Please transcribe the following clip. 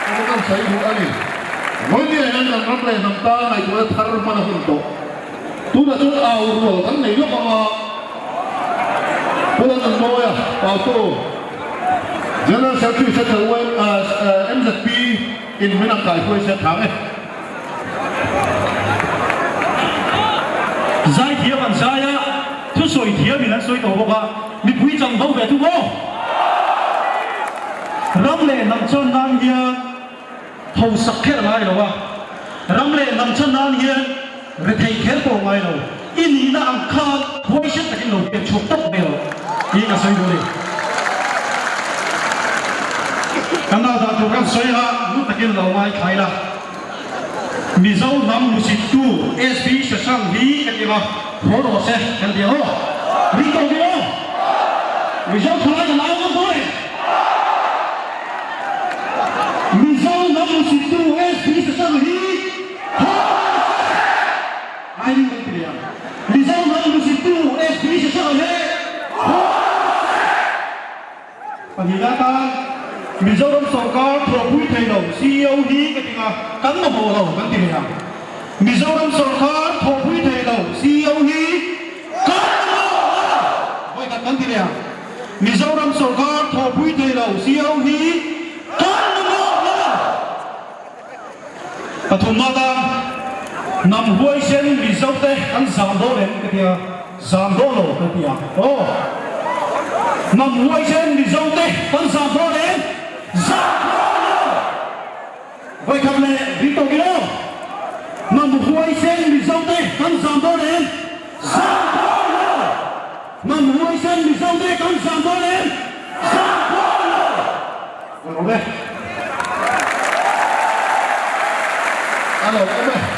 Ano kang sa'yo mo ani? Hindi na yan ang ramle ng tanay ko at harap na hunto. Tuna ito auro, ang nilo mga pulang ng moya, pato. General Secretary sa Tawag MZP in Minangkay ko sa Tange. Zai thiệp bằng sai á, thứ soi thiệp mình là soi tổ bọc à, mình quý trọng đâu về thu bố. Rắm lệ nằm chân nan hiền, thầu sắc khét lại đâu à, rắm lệ nằm chân nan hiền, rồi thầy khét tổ ngay đâu, in na ang khát, hoi xét cái lồng tiền chụp tóc bèo, đi cả soi đồ đi. Cái nào đã chụp cái soi ha, lúc cái lồng mai khai là. Mizo nam musitu SB sesang hi ketika horo se ketika ho rito kilo Mizo khalai kan awal boy Mizo nam musitu SB sesang hi ai ni ketika Mizo nam musitu SB sesang hi pagigatan Mizoram Sarkar Prabhui thay đầu CEO hi ketika cắn một bộ đầu kan tiền hàng Mizoram Sarkar Prabhui thay đầu CEO hi cắn một vậy kan tiền hàng Mizoram Sarkar Prabhui thay đầu CEO hi cắn một Pathumada nam huai sen Mizote kan giảm đô lên ketika giảm đô lo ketika oh nam huai sen Mizote kan giảm đô lên vậy cầm lệ Vito Kilo mà một huay sen bị dâu tê con giảm đô lên mà một huay sen bị dâu tê con giảm đô lên Ano, ano?